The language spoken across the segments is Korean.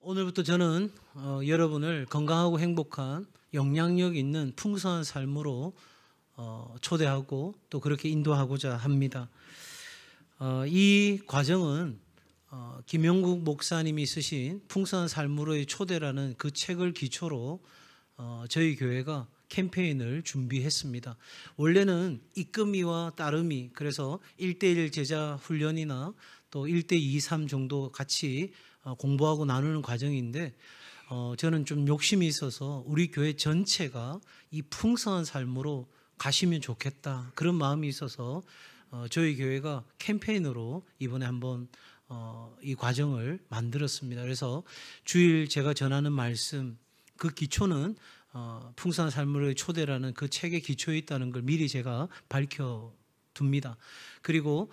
오늘부터 저는 여러분을 건강하고 행복한 영향력 있는 풍성한 삶으로 초대하고 또 그렇게 인도하고자 합니다. 이 과정은 김영국 목사님이 쓰신 풍성한 삶으로의 초대라는 그 책을 기초로 저희 교회가 캠페인을 준비했습니다. 원래는 이끄미와 따르미, 그래서 1:1 제자 훈련이나 또 1:2, 3 정도 같이 공부하고 나누는 과정인데, 저는 좀 욕심이 있어서 우리 교회 전체가 이 풍성한 삶으로 가시면 좋겠다, 그런 마음이 있어서 저희 교회가 캠페인으로 이번에 한번 이 과정을 만들었습니다. 그래서 주일 제가 전하는 말씀, 그 기초는 풍성한 삶으로의 초대라는 그 책의 기초에 있다는 걸 미리 제가 밝혀둡니다. 그리고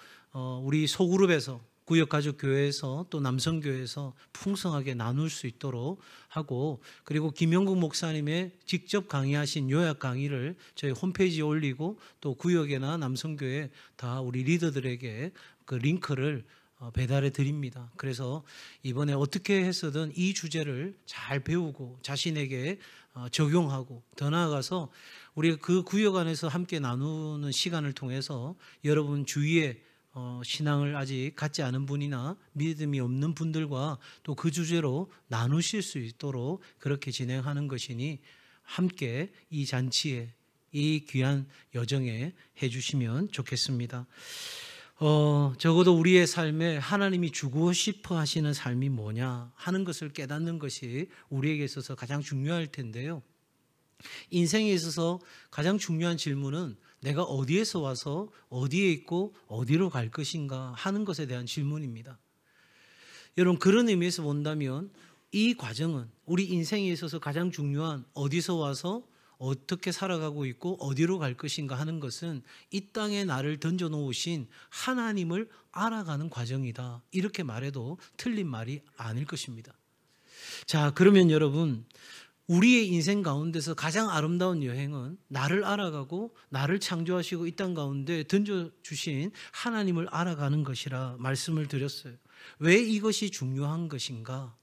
우리 소그룹에서, 구역가족교회에서 또 남성교회에서 풍성하게 나눌 수 있도록 하고, 그리고 김영국 목사님의 직접 강의하신 요약 강의를 저희 홈페이지에 올리고 또 구역이나 남성교회 다 우리 리더들에게 그 링크를 배달해 드립니다. 그래서 이번에 어떻게 해서든 이 주제를 잘 배우고 자신에게 적용하고, 더 나아가서 우리가 그 구역 안에서 함께 나누는 시간을 통해서 여러분 주위에 신앙을 아직 갖지 않은 분이나 믿음이 없는 분들과 또 그 주제로 나누실 수 있도록 그렇게 진행하는 것이니 함께 이 잔치에, 이 귀한 여정에 해주시면 좋겠습니다. 적어도 우리의 삶에 하나님이 주고 싶어 하시는 삶이 뭐냐 하는 것을 깨닫는 것이 우리에게 있어서 가장 중요할 텐데요. 인생에 있어서 가장 중요한 질문은 내가 어디에서 와서 어디에 있고 어디로 갈 것인가 하는 것에 대한 질문입니다. 여러분, 그런 의미에서 본다면 이 과정은 우리 인생에 있어서 가장 중요한, 어디서 와서 어떻게 살아가고 있고 어디로 갈 것인가 하는 것은 이 땅에 나를 던져놓으신 하나님을 알아가는 과정이다, 이렇게 말해도 틀린 말이 아닐 것입니다. 자, 그러면 여러분, 우리의 인생 가운데서 가장 아름다운 여행은 나를 알아가고 나를 창조하시고 이 땅 가운데 던져주신 하나님을 알아가는 것이라 말씀을 드렸어요. 왜 이것이 중요한 것인가?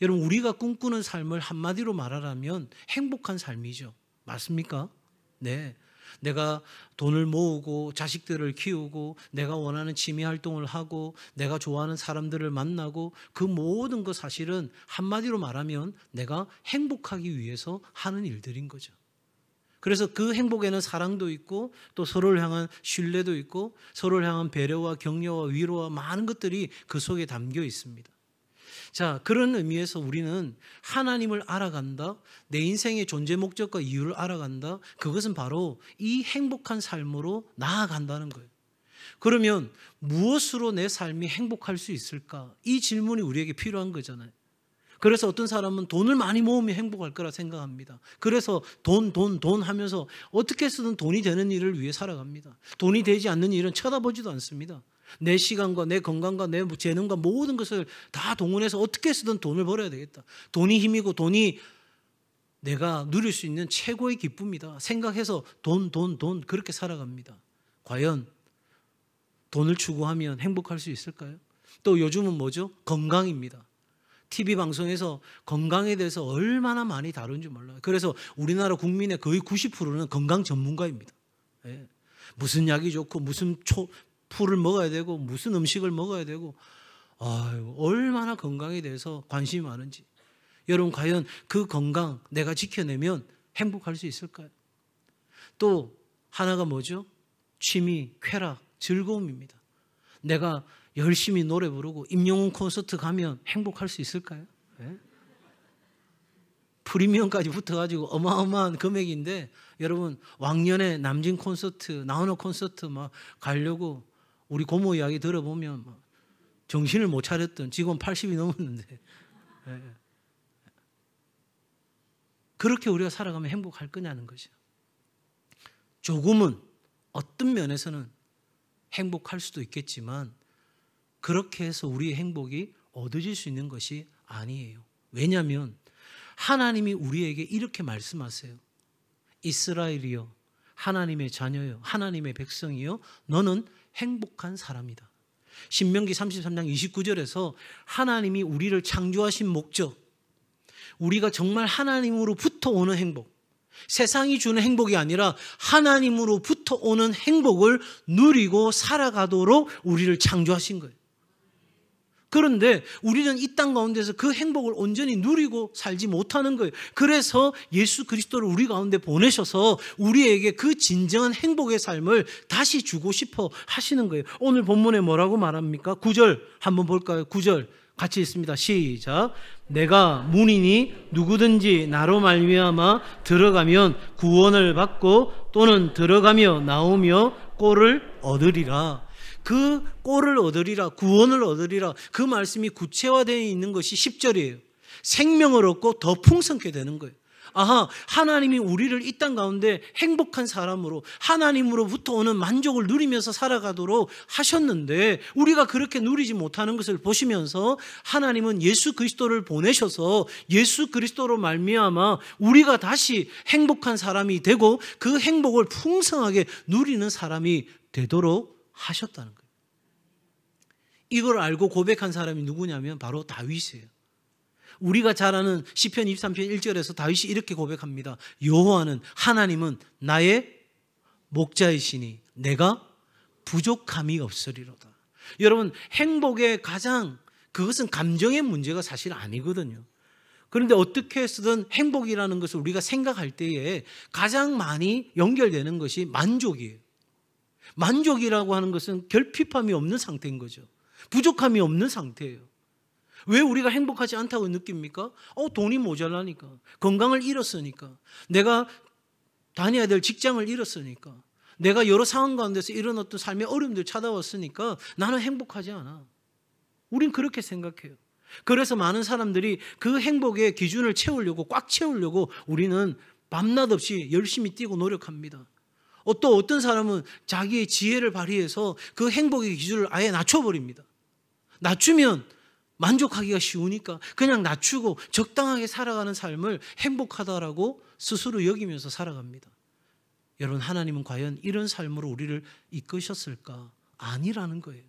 여러분, 우리가 꿈꾸는 삶을 한마디로 말하라면 행복한 삶이죠. 맞습니까? 네. 내가 돈을 모으고 자식들을 키우고 내가 원하는 취미 활동을 하고 내가 좋아하는 사람들을 만나고, 그 모든 것 사실은 한마디로 말하면 내가 행복하기 위해서 하는 일들인 거죠. 그래서 그 행복에는 사랑도 있고 또 서로를 향한 신뢰도 있고 서로를 향한 배려와 격려와 위로와 많은 것들이 그 속에 담겨 있습니다. 자, 그런 의미에서 우리는 하나님을 알아간다, 내 인생의 존재 목적과 이유를 알아간다, 그것은 바로 이 행복한 삶으로 나아간다는 거예요. 그러면 무엇으로 내 삶이 행복할 수 있을까? 이 질문이 우리에게 필요한 거잖아요. 그래서 어떤 사람은 돈을 많이 모으면 행복할 거라 생각합니다. 그래서 돈 하면서 어떻게 해서든 돈이 되는 일을 위해 살아갑니다. 돈이 되지 않는 일은 쳐다보지도 않습니다. 내 시간과 내 건강과 내 재능과 모든 것을 다 동원해서 어떻게 해서든 돈을 벌어야 되겠다. 돈이 힘이고 돈이 내가 누릴 수 있는 최고의 기쁨이다 생각해서 돈 그렇게 살아갑니다. 과연 돈을 추구하면 행복할 수 있을까요? 또 요즘은 뭐죠? 건강입니다. TV 방송에서 건강에 대해서 얼마나 많이 다룬지 몰라요. 그래서 우리나라 국민의 거의 90%는 건강 전문가입니다. 예. 무슨 약이 좋고 무슨 풀을 먹어야 되고 무슨 음식을 먹어야 되고, 얼마나 건강에 대해서 관심이 많은지. 여러분, 과연 그 건강 내가 지켜내면 행복할 수 있을까요? 또 하나가 뭐죠? 취미, 쾌락, 즐거움입니다. 내가 열심히 노래 부르고 임영웅 콘서트 가면 행복할 수 있을까요? 네? 프리미엄까지 붙어가지고 어마어마한 금액인데, 여러분, 왕년에 남진 콘서트, 나훈아 콘서트 막 가려고 우리 고모 이야기 들어보면 막 정신을 못 차렸던, 지금 80이 넘었는데, 네. 그렇게 우리가 살아가면 행복할 거냐는 거죠. 조금은 어떤 면에서는 행복할 수도 있겠지만 그렇게 해서 우리의 행복이 얻어질 수 있는 것이 아니에요. 왜냐하면 하나님이 우리에게 이렇게 말씀하세요. 이스라엘이여, 하나님의 자녀여, 하나님의 백성이여, 너는 행복한 사람이다. 신명기 33장 29절에서 하나님이 우리를 창조하신 목적, 우리가 정말 하나님으로부터 오는 행복, 세상이 주는 행복이 아니라 하나님으로부터 오는 행복을 누리고 살아가도록 우리를 창조하신 거예요. 그런데 우리는 이 땅 가운데서 그 행복을 온전히 누리고 살지 못하는 거예요. 그래서 예수 그리스도를 우리 가운데 보내셔서 우리에게 그 진정한 행복의 삶을 다시 주고 싶어 하시는 거예요. 오늘 본문에 뭐라고 말합니까? 9절 한번 볼까요? 9절 같이 읽습니다. 시작. 내가 문이니 누구든지 나로 말미암아 들어가면 구원을 받고 또는 들어가며 나오며 꼴을 얻으리라. 그 꼴을 얻으리라, 구원을 얻으리라, 그 말씀이 구체화되어 있는 것이 10절이에요. 생명을 얻고 더 풍성케 되는 거예요. 아하, 하나님이 우리를 이 땅 가운데 행복한 사람으로 하나님으로부터 오는 만족을 누리면서 살아가도록 하셨는데 우리가 그렇게 누리지 못하는 것을 보시면서 하나님은 예수 그리스도를 보내셔서 예수 그리스도로 말미암아 우리가 다시 행복한 사람이 되고 그 행복을 풍성하게 누리는 사람이 되도록 하셨다는 거예요. 이걸 알고 고백한 사람이 누구냐면 바로 다윗이에요. 우리가 잘 아는 시편 23편 1절에서 다윗이 이렇게 고백합니다. 여호와는 하나님은 나의 목자이시니 내가 부족함이 없으리로다. 여러분, 행복의 가장 그것은 감정의 문제가 사실 아니거든요. 그런데 어떻게 해서든 행복이라는 것을 우리가 생각할 때에 가장 많이 연결되는 것이 만족이에요. 만족이라고 하는 것은 결핍함이 없는 상태인 거죠. 부족함이 없는 상태예요. 왜 우리가 행복하지 않다고 느낍니까? 돈이 모자라니까, 건강을 잃었으니까, 내가 다녀야 될 직장을 잃었으니까, 내가 여러 상황 가운데서 이런 어떤 삶의 어려움들 찾아왔으니까 나는 행복하지 않아. 우린 그렇게 생각해요. 그래서 많은 사람들이 그 행복의 기준을 채우려고, 꽉 채우려고 우리는 밤낮 없이 열심히 뛰고 노력합니다. 또 어떤 사람은 자기의 지혜를 발휘해서 그 행복의 기준을 아예 낮춰버립니다. 낮추면 만족하기가 쉬우니까 그냥 낮추고 적당하게 살아가는 삶을 행복하다라고 스스로 여기면서 살아갑니다. 여러분, 하나님은 과연 이런 삶으로 우리를 이끄셨을까? 아니라는 거예요.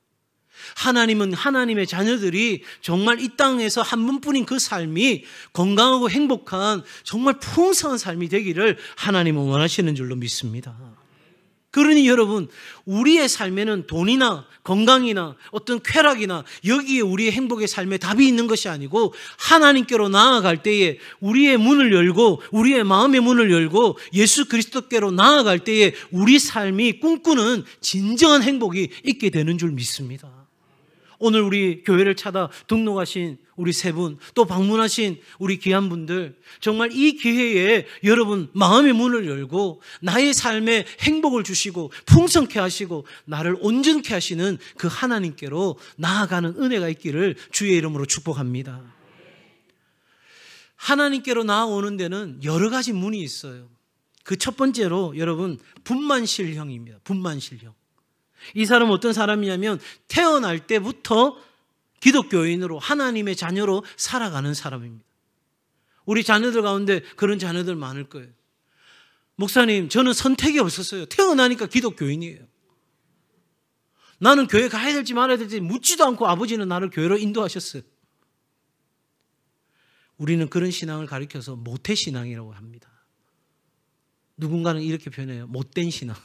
하나님은 하나님의 자녀들이 정말 이 땅에서 한 분뿐인 그 삶이 건강하고 행복한 정말 풍성한 삶이 되기를 하나님은 원하시는 줄로 믿습니다. 그러니 여러분, 우리의 삶에는 돈이나 건강이나 어떤 쾌락이나 여기에 우리의 행복의 삶에 답이 있는 것이 아니고 하나님께로 나아갈 때에 우리의 문을 열고 우리의 마음의 문을 열고 예수 그리스도께로 나아갈 때에 우리 삶이 꿈꾸는 진정한 행복이 있게 되는 줄 믿습니다. 오늘 우리 교회를 찾아 등록하신 우리 세 분, 또 방문하신 우리 귀한 분들, 정말 이 기회에 여러분 마음의 문을 열고 나의 삶에 행복을 주시고 풍성케 하시고 나를 온전케 하시는 그 하나님께로 나아가는 은혜가 있기를 주의 이름으로 축복합니다. 하나님께로 나아오는 데는 여러 가지 문이 있어요. 그 첫 번째로 여러분, 분만실형입니다. 분만실형. 이 사람은 어떤 사람이냐면 태어날 때부터 기독교인으로 하나님의 자녀로 살아가는 사람입니다. 우리 자녀들 가운데 그런 자녀들 많을 거예요. 목사님, 저는 선택이 없었어요. 태어나니까 기독교인이에요. 나는 교회 가야 될지 말아야 될지 묻지도 않고 아버지는 나를 교회로 인도하셨어요. 우리는 그런 신앙을 가리켜서 모태신앙이라고 합니다. 누군가는 이렇게 표현해요. 못된 신앙.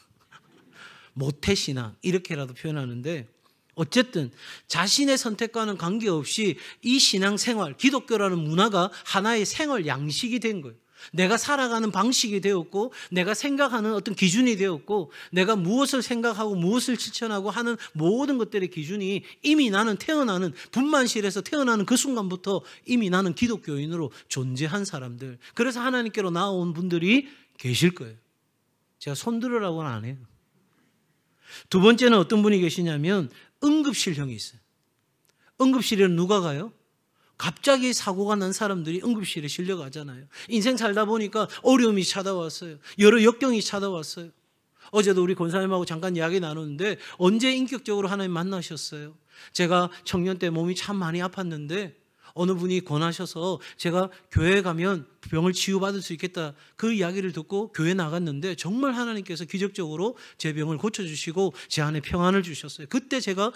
모태신앙 이렇게라도 표현하는데 어쨌든 자신의 선택과는 관계없이 이 신앙생활, 기독교라는 문화가 하나의 생활 양식이 된 거예요. 내가 살아가는 방식이 되었고 내가 생각하는 어떤 기준이 되었고 내가 무엇을 생각하고 무엇을 실천하고 하는 모든 것들의 기준이 이미 나는 태어나는 분만실에서 태어나는 그 순간부터 이미 나는 기독교인으로 존재한 사람들, 그래서 하나님께로 나아온 분들이 계실 거예요. 제가 손들으라고는 안 해요. 두 번째는 어떤 분이 계시냐면 응급실형이 있어요. 응급실에는 누가 가요? 갑자기 사고가 난 사람들이 응급실에 실려가잖아요. 인생 살다 보니까 어려움이 찾아왔어요. 여러 역경이 찾아왔어요. 어제도 우리 권사님하고 잠깐 이야기 나눴는데 언제 인격적으로 하나님 만나셨어요? 제가 청년 때 몸이 참 많이 아팠는데 어느 분이 권하셔서 제가 교회에 가면 병을 치유받을 수 있겠다, 그 이야기를 듣고 교회 나갔는데 정말 하나님께서 기적적으로 제 병을 고쳐주시고 제 안에 평안을 주셨어요. 그때 제가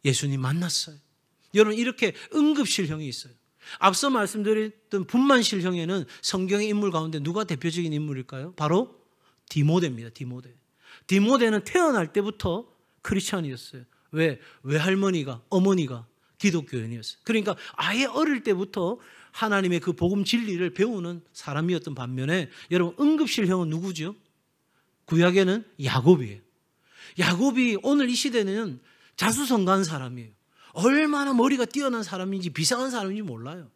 예수님 만났어요. 여러분, 이렇게 응급실형이 있어요. 앞서 말씀드렸던 분만실형에는 성경의 인물 가운데 누가 대표적인 인물일까요? 바로 디모데입니다. 디모데는 태어날 때부터 크리스찬이었어요. 왜? 외할머니가, 어머니가 기독교인이었어요. 그러니까 아예 어릴 때부터 하나님의 그 복음 진리를 배우는 사람이었던 반면에, 여러분, 응급실형은 누구죠? 구약에는 야곱이에요. 야곱이 오늘 이 시대는 자수성가한 사람이에요. 얼마나 머리가 뛰어난 사람인지 비상한 사람인지 몰라요.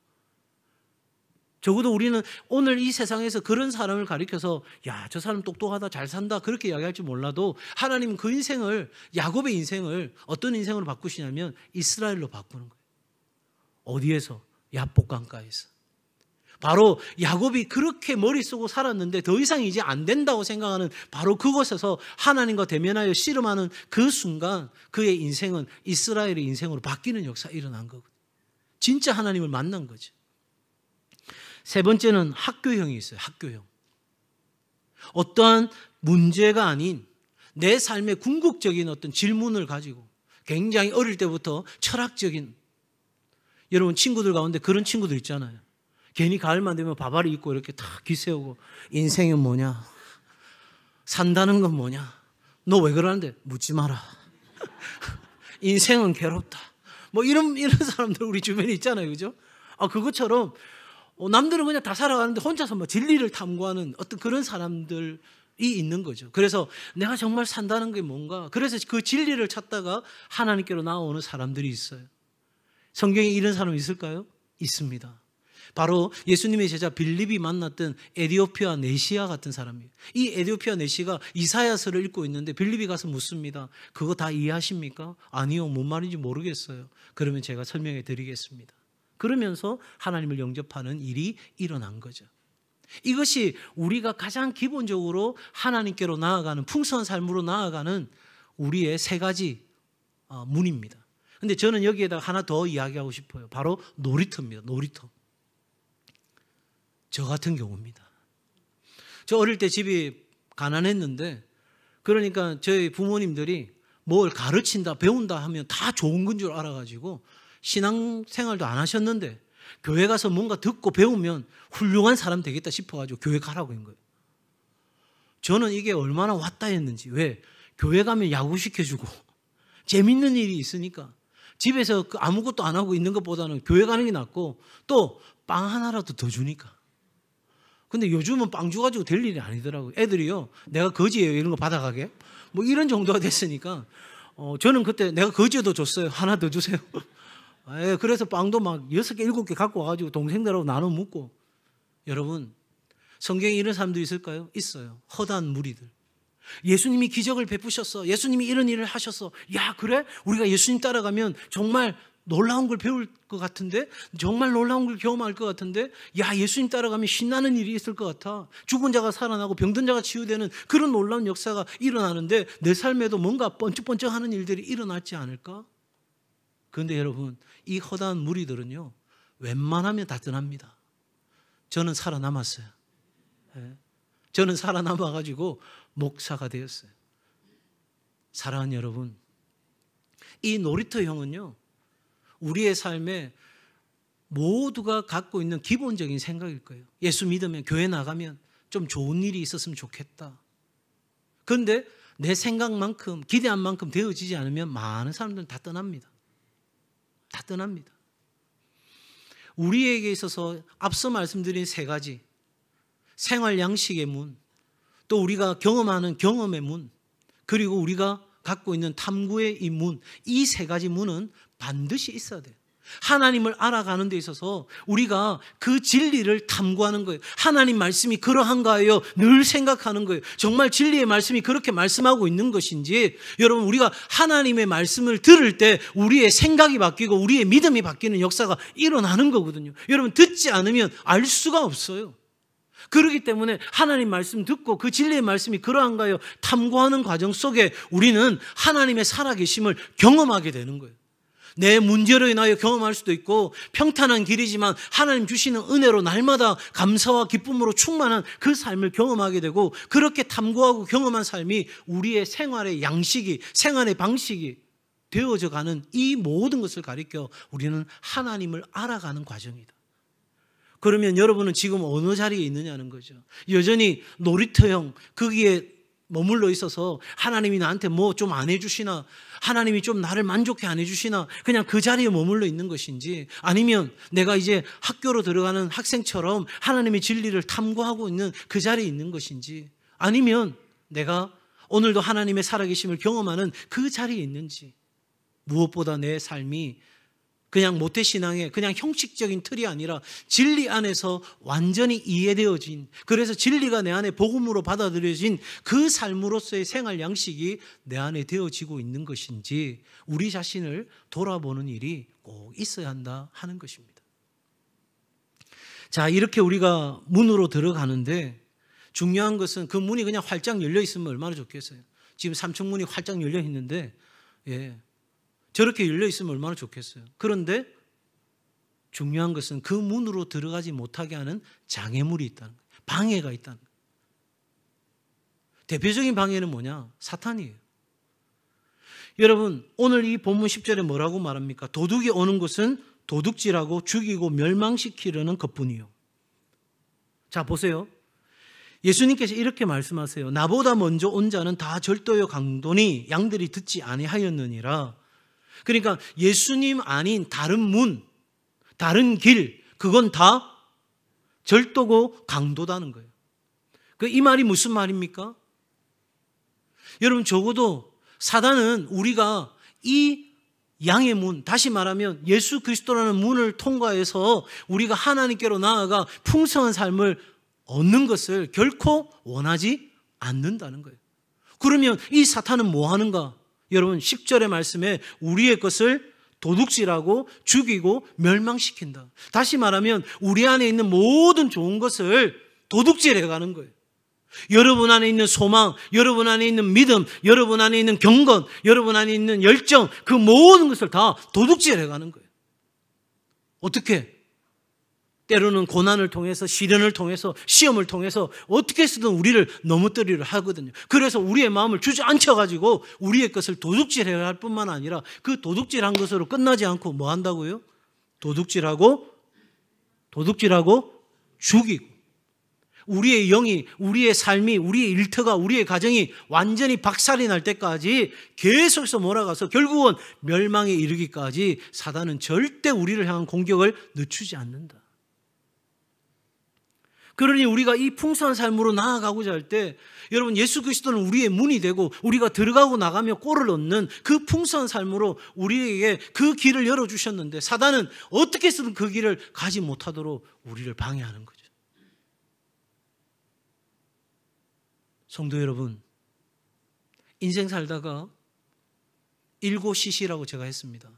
적어도 우리는 오늘 이 세상에서 그런 사람을 가리켜서 야, 저 사람 똑똑하다, 잘 산다, 그렇게 이야기할지 몰라도 하나님은 그 인생을, 야곱의 인생을 어떤 인생으로 바꾸시냐면 이스라엘로 바꾸는 거예요. 어디에서? 야복강가에서. 바로 야곱이 그렇게 머리 쓰고 살았는데 더 이상 이제 안 된다고 생각하는 바로 그곳에서 하나님과 대면하여 씨름하는 그 순간 그의 인생은 이스라엘의 인생으로 바뀌는 역사가 일어난 거거든요. 진짜 하나님을 만난 거죠. 세 번째는 학교형이 있어요. 학교형. 어떠한 문제가 아닌 내 삶의 궁극적인 어떤 질문을 가지고 굉장히 어릴 때부터 철학적인, 여러분 친구들 가운데 그런 친구들 있잖아요. 괜히 가을만 되면 바바리 입고 이렇게 탁 기세우고 인생은 뭐냐? 산다는 건 뭐냐? 너 왜 그러는데? 묻지 마라. 인생은 괴롭다. 뭐 이런 사람들 우리 주변에 있잖아요. 그죠? 그것처럼 남들은 그냥 다 살아가는데 혼자서 뭐 진리를 탐구하는 어떤 그런 사람들이 있는 거죠. 그래서 내가 정말 산다는 게 뭔가, 그래서 그 진리를 찾다가 하나님께로 나오는 사람들이 있어요. 성경에 이런 사람이 있을까요? 있습니다. 바로 예수님의 제자 빌립이 만났던 에디오피아 네시아 같은 사람이에요. 이 에디오피아 네시가 이사야서를 읽고 있는데 빌립이 가서 묻습니다. 그거 다 이해하십니까? 아니요, 뭔 말인지 모르겠어요. 그러면 제가 설명해 드리겠습니다. 그러면서 하나님을 영접하는 일이 일어난 거죠. 이것이 우리가 가장 기본적으로 하나님께로 나아가는, 풍성한 삶으로 나아가는 우리의 세 가지 문입니다. 근데 저는 여기에다가 하나 더 이야기하고 싶어요. 바로 놀이터입니다. 놀이터. 저 같은 경우입니다. 저 어릴 때 집이 가난했는데, 그러니까 저희 부모님들이 뭘 가르친다, 배운다 하면 다 좋은 건 줄 알아가지고 신앙생활도 안 하셨는데 교회 가서 뭔가 듣고 배우면 훌륭한 사람 되겠다 싶어가지고 교회 가라고 한 거예요. 저는 이게 얼마나 왔다 했는지. 왜? 교회 가면 야구 시켜주고 재밌는 일이 있으니까 집에서 아무것도 안 하고 있는 것보다는 교회 가는 게 낫고, 또 빵 하나라도 더 주니까. 근데 요즘은 빵 주가지고 될 일이 아니더라고요. 애들이요, 내가 거지예요 이런 거 받아가게 뭐 이런 정도가 됐으니까 저는 그때 내가 거지여도 줬어요. 하나 더 주세요. 그래서 빵도 막 6개 7개 갖고 와가지고 동생들하고 나눠 먹고. 여러분, 성경에 이런 사람도 있을까요? 있어요. 허다한 무리들. 예수님이 기적을 베푸셨어, 예수님이 이런 일을 하셨어. 야, 그래? 우리가 예수님 따라가면 정말 놀라운 걸 배울 것 같은데, 정말 놀라운 걸 경험할 것 같은데, 야, 예수님 따라가면 신나는 일이 있을 것 같아. 죽은 자가 살아나고 병든 자가 치유되는 그런 놀라운 역사가 일어나는데 내 삶에도 뭔가 번쩍번쩍하는 일들이 일어날지 않을까? 그런데 여러분, 이 허다한 무리들은요, 웬만하면 다 떠납니다. 저는 살아남았어요. 저는 살아남아가지고 목사가 되었어요. 사랑하는 여러분, 이 놀이터형은요, 우리의 삶에 모두가 갖고 있는 기본적인 생각일 거예요. 예수 믿으면, 교회 나가면 좀 좋은 일이 있었으면 좋겠다. 그런데 내 생각만큼, 기대한 만큼 되어지지 않으면 많은 사람들은 다 떠납니다. 다 떠납니다. 우리에게 있어서 앞서 말씀드린 세 가지, 생활 양식의 문, 또 우리가 경험하는 경험의 문, 그리고 우리가 갖고 있는 탐구의 이 문, 이 세 가지 문은 반드시 있어야 돼요. 하나님을 알아가는 데 있어서 우리가 그 진리를 탐구하는 거예요. 하나님 말씀이 그러한가요? 늘 생각하는 거예요. 정말 진리의 말씀이 그렇게 말씀하고 있는 것인지. 여러분, 우리가 하나님의 말씀을 들을 때 우리의 생각이 바뀌고 우리의 믿음이 바뀌는 역사가 일어나는 거거든요. 여러분, 듣지 않으면 알 수가 없어요. 그렇기 때문에 하나님 말씀 듣고 그 진리의 말씀이 그러한가요? 탐구하는 과정 속에 우리는 하나님의 살아계심을 경험하게 되는 거예요. 내 문제로 인하여 경험할 수도 있고, 평탄한 길이지만 하나님 주시는 은혜로 날마다 감사와 기쁨으로 충만한 그 삶을 경험하게 되고, 그렇게 탐구하고 경험한 삶이 우리의 생활의 양식이, 생활의 방식이 되어져 가는 이 모든 것을 가리켜 우리는 하나님을 알아가는 과정이다. 그러면 여러분은 지금 어느 자리에 있느냐는 거죠. 여전히 놀이터형 거기에 머물러 있어서 하나님이 나한테 뭐 좀 안 해주시나, 하나님이 좀 나를 만족해 안 해주시나, 그냥 그 자리에 머물러 있는 것인지, 아니면 내가 이제 학교로 들어가는 학생처럼 하나님의 진리를 탐구하고 있는 그 자리에 있는 것인지, 아니면 내가 오늘도 하나님의 살아계심을 경험하는 그 자리에 있는지, 무엇보다 내 삶이 그냥 모태신앙의 그냥 형식적인 틀이 아니라 진리 안에서 완전히 이해되어진, 그래서 진리가 내 안에 복음으로 받아들여진 그 삶으로서의 생활 양식이 내 안에 되어지고 있는 것인지 우리 자신을 돌아보는 일이 꼭 있어야 한다 하는 것입니다. 자, 이렇게 우리가 문으로 들어가는데 중요한 것은 그 문이 그냥 활짝 열려 있으면 얼마나 좋겠어요. 지금 3층 문이 활짝 열려 있는데 저렇게 열려 있으면 얼마나 좋겠어요. 그런데 중요한 것은 그 문으로 들어가지 못하게 하는 장애물이 있다는 거예요. 방해가 있다는 거예요. 대표적인 방해는 뭐냐? 사탄이에요. 여러분, 오늘 이 본문 10절에 뭐라고 말합니까? 도둑이 오는 것은 도둑질하고 죽이고 멸망시키려는 것뿐이요. 자, 보세요. 예수님께서 이렇게 말씀하세요. 나보다 먼저 온 자는 다 절도요 강도니 양들이 듣지 아니하였느니라. 그러니까 예수님 아닌 다른 문, 다른 길, 그건 다 절도고 강도다는 거예요. 이 말이 무슨 말입니까? 여러분, 적어도 사단은 우리가 이 양의 문, 다시 말하면 예수 그리스도라는 문을 통과해서 우리가 하나님께로 나아가 풍성한 삶을 얻는 것을 결코 원하지 않는다는 거예요. 그러면 이 사탄은 뭐 하는가? 여러분, 10절의 말씀에 우리의 것을 도둑질하고 죽이고 멸망시킨다. 다시 말하면 우리 안에 있는 모든 좋은 것을 도둑질해 가는 거예요. 여러분 안에 있는 소망, 여러분 안에 있는 믿음, 여러분 안에 있는 경건, 여러분 안에 있는 열정, 그 모든 것을 다 도둑질해 가는 거예요. 어떻게? 때로는 고난을 통해서, 시련을 통해서, 시험을 통해서 어떻게 해서든 우리를 넘어뜨리려 하거든요. 그래서 우리의 마음을 주저앉혀가지고 우리의 것을 도둑질해야 할 뿐만 아니라 그 도둑질한 것으로 끝나지 않고 뭐 한다고요? 도둑질하고 죽이고, 우리의 영이, 우리의 삶이, 우리의 일터가, 우리의 가정이 완전히 박살이 날 때까지 계속해서 몰아가서 결국은 멸망에 이르기까지 사단은 절대 우리를 향한 공격을 늦추지 않는다. 그러니 우리가 이 풍성한 삶으로 나아가고자 할 때, 여러분, 예수 그리스도는 우리의 문이 되고 우리가 들어가고 나가며 꼴을 얻는 그 풍성한 삶으로 우리에게 그 길을 열어주셨는데 사단은 어떻게 해서든 그 길을 가지 못하도록 우리를 방해하는 거죠. 성도 여러분, 인생 살다가 일고시시라고 제가 했습니다.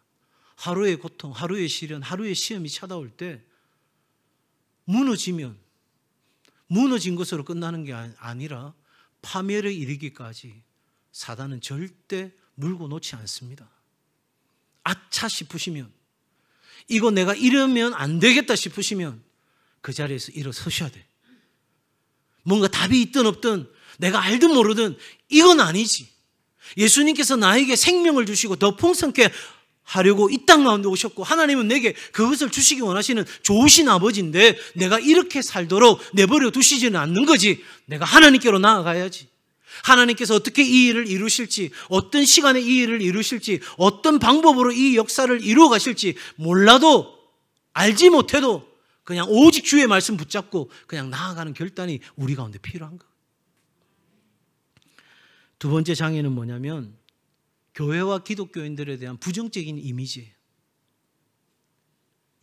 하루의 고통, 하루의 시련, 하루의 시험이 찾아올 때 무너진 것으로 끝나는 게 아니라 파멸에 이르기까지 사단은 절대 물고 놓지 않습니다. 아차 싶으시면, 이거 내가 이러면 안 되겠다 싶으시면 그 자리에서 일어서셔야 돼. 뭔가 답이 있든 없든 내가 알든 모르든 이건 아니지. 예수님께서 나에게 생명을 주시고 더 풍성케 하려고 이 땅 가운데 오셨고 하나님은 내게 그것을 주시기 원하시는 좋으신 아버지인데 내가 이렇게 살도록 내버려 두시지는 않는 거지. 내가 하나님께로 나아가야지. 하나님께서 어떻게 이 일을 이루실지, 어떤 시간에 이 일을 이루실지, 어떤 방법으로 이 역사를 이루어 가실지 몰라도, 알지 못해도 그냥 오직 주의 말씀 붙잡고 그냥 나아가는 결단이 우리 가운데 필요한가. 두 번째 장애는 뭐냐면 교회와 기독교인들에 대한 부정적인 이미지예요.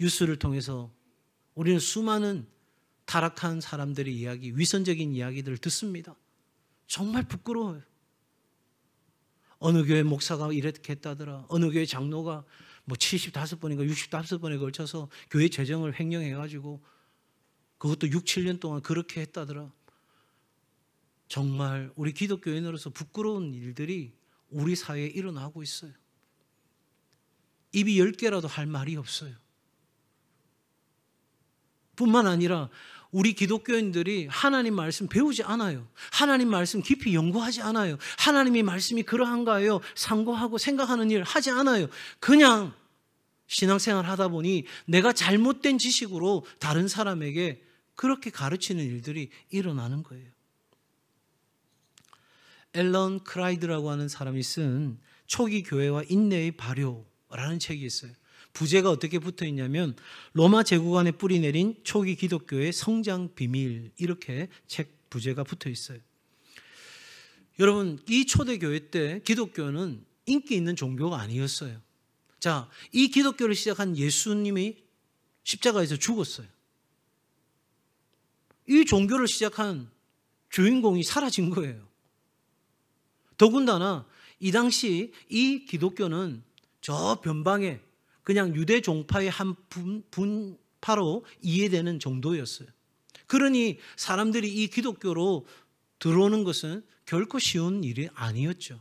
뉴스를 통해서 우리는 수많은 타락한 사람들의 이야기, 위선적인 이야기들을 듣습니다. 정말 부끄러워요. 어느 교회 목사가 이렇게 했다더라. 어느 교회 장로가 뭐 75번인가 65번에 걸쳐서 교회 재정을 횡령해가지고 그것도 6, 7년 동안 그렇게 했다더라. 정말 우리 기독교인으로서 부끄러운 일들이 우리 사회에 일어나고 있어요. 입이 10개라도 할 말이 없어요. 뿐만 아니라 우리 기독교인들이 하나님 말씀 배우지 않아요. 하나님 말씀 깊이 연구하지 않아요. 하나님의 말씀이 그러한가요? 상고하고 생각하는 일 하지 않아요. 그냥 신앙생활 하다 보니 내가 잘못된 지식으로 다른 사람에게 그렇게 가르치는 일들이 일어나는 거예요. 앨런 크라이드라고 하는 사람이 쓴 초기 교회와 인내의 발효라는 책이 있어요. 부제가 어떻게 붙어 있냐면 로마 제국 안에 뿌리 내린 초기 기독교의 성장 비밀, 이렇게 책 부제가 붙어 있어요. 여러분, 이 초대교회 때 기독교는 인기 있는 종교가 아니었어요. 자, 이 기독교를 시작한 예수님이 십자가에서 죽었어요. 이 종교를 시작한 주인공이 사라진 거예요. 더군다나 이 당시 이 기독교는 저 변방에 그냥 유대 종파의 한 분파로 이해되는 정도였어요. 그러니 사람들이 이 기독교로 들어오는 것은 결코 쉬운 일이 아니었죠.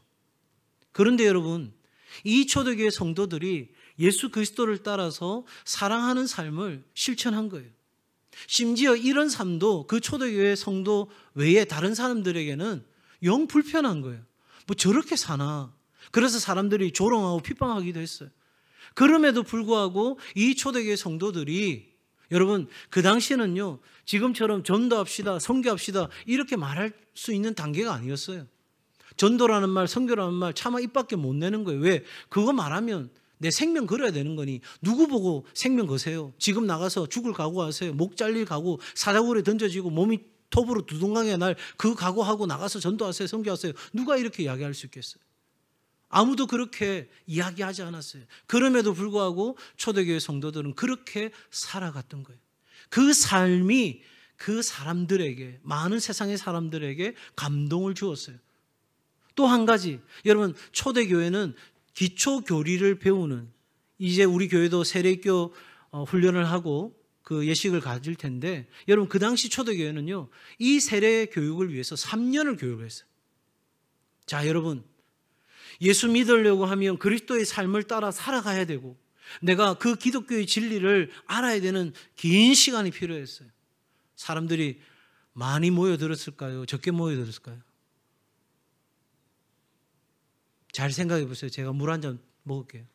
그런데 여러분, 이 초대교회 성도들이 예수 그리스도를 따라서 사랑하는 삶을 실천한 거예요. 심지어 이런 삶도 그 초대교회 성도 외에 다른 사람들에게는 영 불편한 거예요. 뭐 저렇게 사나. 그래서 사람들이 조롱하고 핍박하기도 했어요. 그럼에도 불구하고 이 초대교회 성도들이, 여러분, 그 당시에는요, 지금처럼 전도합시다, 선교합시다 이렇게 말할 수 있는 단계가 아니었어요. 전도라는 말, 선교라는 말 차마 입 밖에 못 내는 거예요. 왜? 그거 말하면 내 생명 걸어야 되는 거니 누구 보고 생명 거세요? 지금 나가서 죽을 각오하세요. 목 잘릴 각오, 사자굴에 던져지고 몸이 톱으로 두둥강에 날 그 각오하고 나가서 전도하세요, 선교하세요. 누가 이렇게 이야기할 수 있겠어요? 아무도 그렇게 이야기하지 않았어요. 그럼에도 불구하고 초대교회 성도들은 그렇게 살아갔던 거예요. 그 삶이 그 사람들에게, 많은 세상의 사람들에게 감동을 주었어요. 또 한 가지, 여러분, 초대교회는 기초교리를 배우는, 이제 우리 교회도 세례교 훈련을 하고 그 예식을 가질 텐데, 여러분, 그 당시 초대교회는요, 이 세례 교육을 위해서 3년을 교육을 했어요. 자, 여러분, 예수 믿으려고 하면 그리스도의 삶을 따라 살아가야 되고, 내가 그 기독교의 진리를 알아야 되는 긴 시간이 필요했어요. 사람들이 많이 모여들었을까요? 적게 모여들었을까요? 잘 생각해 보세요. 제가 물 한 잔 먹을게요.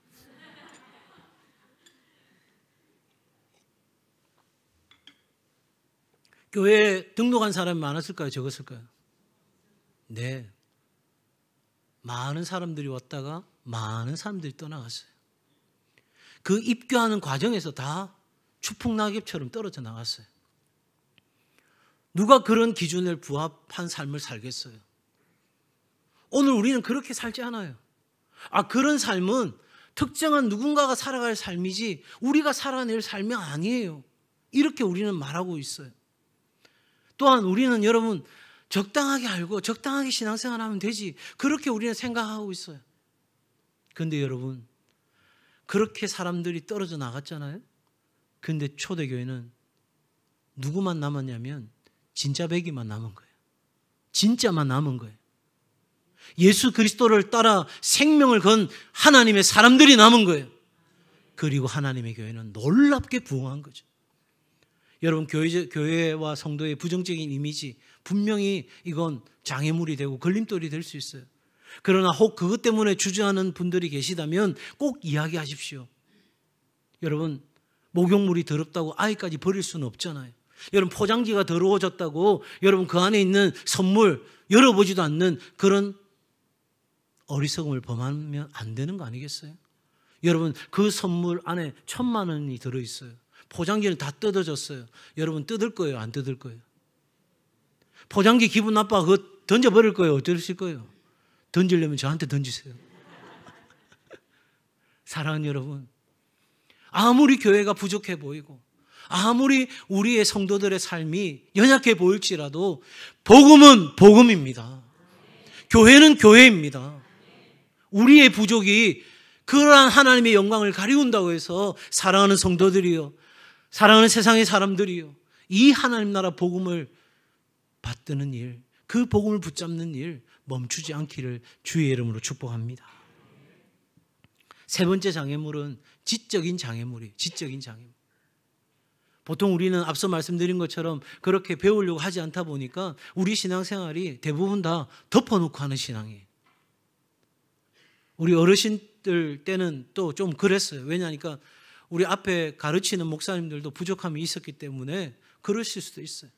교회에 등록한 사람이 많았을까요? 적었을까요? 네. 많은 사람들이 왔다가 많은 사람들이 떠나갔어요. 그 입교하는 과정에서 다 추풍낙엽처럼 떨어져 나갔어요. 누가 그런 기준에 부합한 삶을 살겠어요? 오늘 우리는 그렇게 살지 않아요. 그런 삶은 특정한 누군가가 살아갈 삶이지 우리가 살아낼 삶이 아니에요. 이렇게 우리는 말하고 있어요. 또한 우리는, 여러분, 적당하게 알고 적당하게 신앙생활 하면 되지, 그렇게 우리는 생각하고 있어요. 그런데 여러분, 그렇게 사람들이 떨어져 나갔잖아요. 그런데 초대교회는 누구만 남았냐면 진짜 백이만 남은 거예요. 진짜만 남은 거예요. 예수 그리스도를 따라 생명을 건 하나님의 사람들이 남은 거예요. 그리고 하나님의 교회는 놀랍게 부흥한 거죠. 여러분, 교회와 성도의 부정적인 이미지, 분명히 이건 장애물이 되고 걸림돌이 될 수 있어요. 그러나 혹 그것 때문에 주저하는 분들이 계시다면 꼭 이야기하십시오. 여러분, 목욕물이 더럽다고 아이까지 버릴 수는 없잖아요. 여러분, 포장지가 더러워졌다고 여러분 그 안에 있는 선물 열어보지도 않는 그런 어리석음을 범하면 안 되는 거 아니겠어요? 여러분, 그 선물 안에 1,000만 원이 들어있어요. 포장지는 다 뜯어졌어요. 여러분, 뜯을 거예요? 안 뜯을 거예요? 포장지 기분 나빠 그거 던져버릴 거예요? 어떠실 거예요? 던지려면 저한테 던지세요. 사랑하는 여러분, 아무리 교회가 부족해 보이고 아무리 우리의 성도들의 삶이 연약해 보일지라도 복음은 복음입니다. 교회는 교회입니다. 우리의 부족이 그러한 하나님의 영광을 가리운다고 해서 사랑하는 성도들이요, 사랑하는 세상의 사람들이요, 이 하나님 나라 복음을 받드는 일, 그 복음을 붙잡는 일 멈추지 않기를 주의 이름으로 축복합니다. 세 번째 장애물은 지적인 장애물이에요. 지적인 장애물. 보통 우리는 앞서 말씀드린 것처럼 그렇게 배우려고 하지 않다 보니까 우리 신앙생활이 대부분 다 덮어놓고 하는 신앙이에요. 우리 어르신들 때는 또 좀 그랬어요. 왜냐하니까 우리 앞에 가르치는 목사님들도 부족함이 있었기 때문에 그러실 수도 있어요.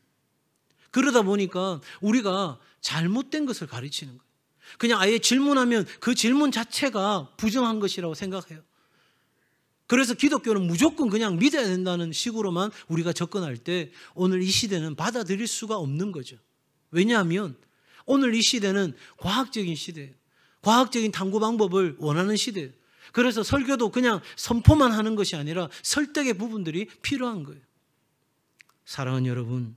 그러다 보니까 우리가 잘못된 것을 가르치는 거예요. 그냥 아예 질문하면 그 질문 자체가 부정한 것이라고 생각해요. 그래서 기독교는 무조건 그냥 믿어야 된다는 식으로만 우리가 접근할 때 오늘 이 시대는 받아들일 수가 없는 거죠. 왜냐하면 오늘 이 시대는 과학적인 시대예요. 과학적인 탐구 방법을 원하는 시대예요. 그래서 설교도 그냥 선포만 하는 것이 아니라 설득의 부분들이 필요한 거예요. 사랑하는 여러분,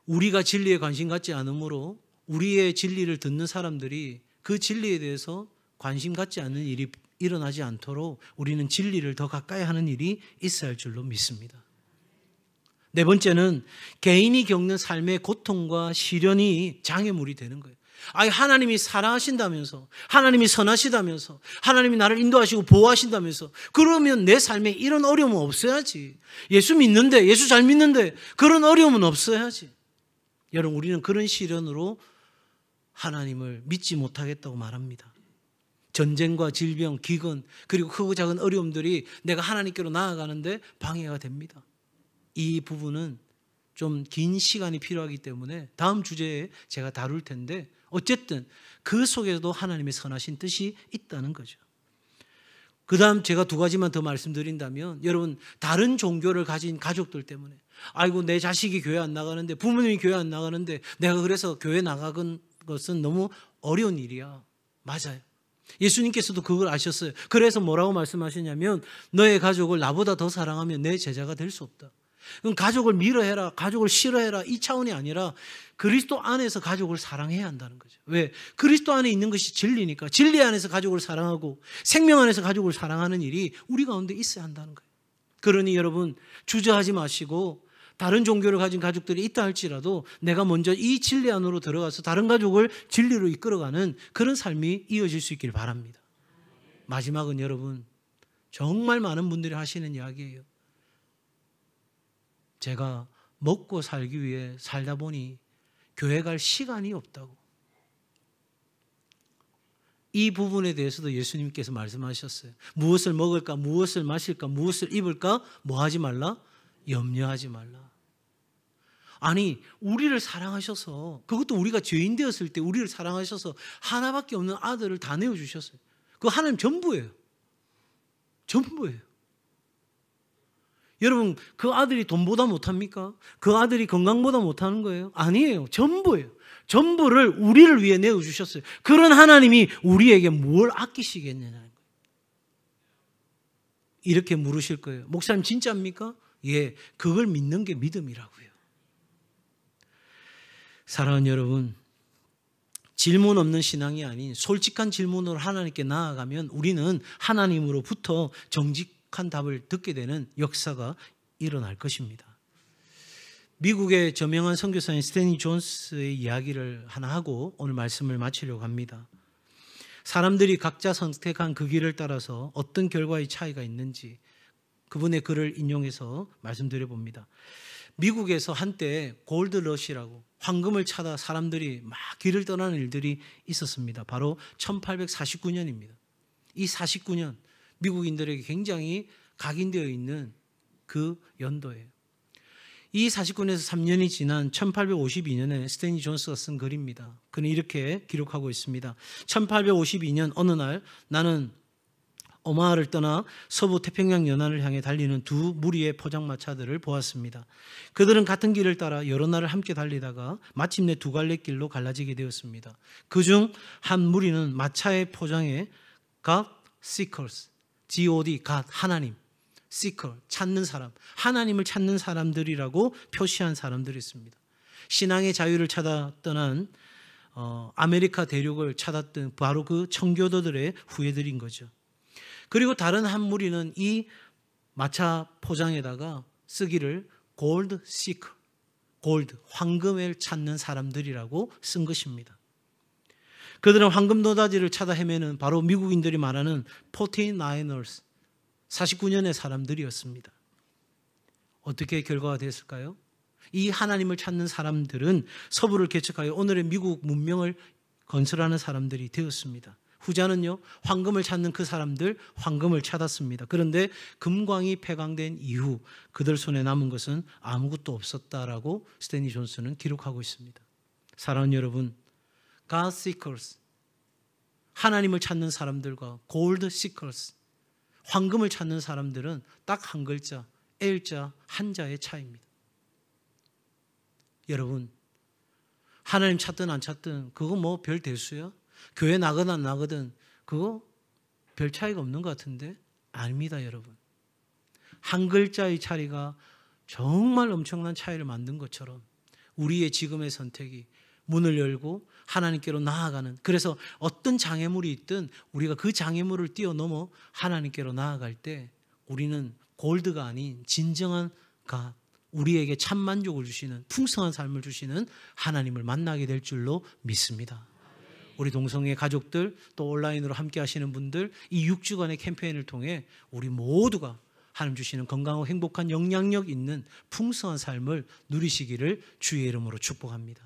우리가 진리에 관심 갖지 않으므로 우리의 진리를 듣는 사람들이 그 진리에 대해서 관심 갖지 않는 일이 일어나지 않도록 우리는 진리를 더 가까이 하는 일이 있어야 할 줄로 믿습니다. 네 번째는 개인이 겪는 삶의 고통과 시련이 장애물이 되는 거예요. 하나님이 사랑하신다면서, 하나님이 선하시다면서, 하나님이 나를 인도하시고 보호하신다면서, 그러면 내 삶에 이런 어려움은 없어야지. 예수 믿는데, 예수 잘 믿는데 그런 어려움은 없어야지. 여러분, 우리는 그런 시련으로 하나님을 믿지 못하겠다고 말합니다. 전쟁과 질병, 기근, 그리고 크고 작은 어려움들이 내가 하나님께로 나아가는데 방해가 됩니다. 이 부분은 좀 긴 시간이 필요하기 때문에 다음 주제에 제가 다룰 텐데, 어쨌든 그 속에도 하나님의 선하신 뜻이 있다는 거죠. 그 다음 제가 두 가지만 더 말씀드린다면, 여러분, 다른 종교를 가진 가족들 때문에 아이고 내 자식이 교회 안 나가는데, 부모님이 교회 안 나가는데 내가 그래서 교회 나가는 것은 너무 어려운 일이야. 맞아요. 예수님께서도 그걸 아셨어요. 그래서 뭐라고 말씀하시냐면, 너의 가족을 나보다 더 사랑하면 내 제자가 될 수 없다. 그럼 가족을 밀어해라, 가족을 싫어해라, 이 차원이 아니라 그리스도 안에서 가족을 사랑해야 한다는 거죠. 왜? 그리스도 안에 있는 것이 진리니까. 진리 안에서 가족을 사랑하고 생명 안에서 가족을 사랑하는 일이 우리 가운데 있어야 한다는 거예요. 그러니 여러분, 주저하지 마시고 다른 종교를 가진 가족들이 있다 할지라도 내가 먼저 이 진리 안으로 들어가서 다른 가족을 진리로 이끌어가는 그런 삶이 이어질 수 있길 바랍니다. 마지막은 여러분, 정말 많은 분들이 하시는 이야기예요. 제가 먹고 살기 위해 살다 보니 교회 갈 시간이 없다고. 이 부분에 대해서도 예수님께서 말씀하셨어요. 무엇을 먹을까, 무엇을 마실까, 무엇을 입을까, 뭐 하지 말라? 염려하지 말라. 아니, 우리를 사랑하셔서, 그것도 우리가 죄인 되었을 때 우리를 사랑하셔서 하나밖에 없는 아들을 다 내어주셨어요. 그거 하나님 전부예요. 전부예요. 여러분, 그 아들이 돈보다 못합니까? 그 아들이 건강보다 못하는 거예요? 아니에요. 전부예요. 전부를 우리를 위해 내어주셨어요. 그런 하나님이 우리에게 뭘 아끼시겠느냐는 거예요. 이렇게 물으실 거예요. 목사님 진짜입니까? 예, 그걸 믿는 게 믿음이라고요. 사랑하는 여러분, 질문 없는 신앙이 아닌 솔직한 질문으로 하나님께 나아가면 우리는 하나님으로부터 정직한 답을 듣게 되는 역사가 일어날 것입니다. 미국의 저명한 선교사인 스탠리 존스의 이야기를 하나 하고 오늘 말씀을 마치려고 합니다. 사람들이 각자 선택한 그 길을 따라서 어떤 결과의 차이가 있는지 그분의 글을 인용해서 말씀드려 봅니다. 미국에서 한때 골드러시라고 황금을 찾아 사람들이 막 길을 떠나는 일들이 있었습니다. 바로 1849년입니다. 이 49년 미국인들에게 굉장히 각인되어 있는 그 연도예요. 이 49년에서 3년이 지난 1852년에 스탠리 존스가 쓴 글입니다. 그는 이렇게 기록하고 있습니다. 1852년 어느 날 나는 오마하를 떠나 서부 태평양 연안을 향해 달리는 두 무리의 포장마차들을 보았습니다. 그들은 같은 길을 따라 여러 날을 함께 달리다가 마침내 두 갈래 길로 갈라지게 되었습니다. 그중 한 무리는 마차의 포장에 God Seekers, G-O-D, God, 하나님, Seeker, 찾는 사람, 하나님을 찾는 사람들이라고 표시한 사람들이 있습니다. 신앙의 자유를 찾아 떠난 아메리카 대륙을 찾았던 바로 그 청교도들의 후예들인 거죠. 그리고 다른 한 무리는 이 마차 포장에다가 쓰기를 골드 시커, 골드, 황금을 찾는 사람들이라고 쓴 것입니다. 그들은 황금 노다지를 찾아 헤매는 바로 미국인들이 말하는 49ers, 49년의 사람들이었습니다. 어떻게 결과가 됐을까요? 이 하나님을 찾는 사람들은 서부를 개척하여 오늘의 미국 문명을 건설하는 사람들이 되었습니다. 후자는요, 황금을 찾는 그 사람들, 황금을 찾았습니다. 그런데 금광이 폐광된 이후 그들 손에 남은 것은 아무것도 없었다라고 스탠리 존슨은 기록하고 있습니다. 사랑하는 여러분, God seekers, 하나님을 찾는 사람들과 gold seekers, 황금을 찾는 사람들은 딱 한 글자, L자, 한자의 차이입니다. 여러분, 하나님 찾든 안 찾든 그거 뭐 별 대수야? 교회 나거든 안 나거든 그거 별 차이가 없는 것 같은데 아닙니다, 여러분. 한 글자의 차이가 정말 엄청난 차이를 만든 것처럼 우리의 지금의 선택이 문을 열고 하나님께로 나아가는, 그래서 어떤 장애물이 있든 우리가 그 장애물을 뛰어넘어 하나님께로 나아갈 때 우리는 골드가 아닌 진정한 갓, 우리에게 참 만족을 주시는 풍성한 삶을 주시는 하나님을 만나게 될 줄로 믿습니다. 우리 동성애 가족들, 또 온라인으로 함께 하시는 분들, 이 6주간의 캠페인을 통해 우리 모두가 하나님 주시는 건강하고 행복한 영향력 있는 풍성한 삶을 누리시기를 주의 이름으로 축복합니다.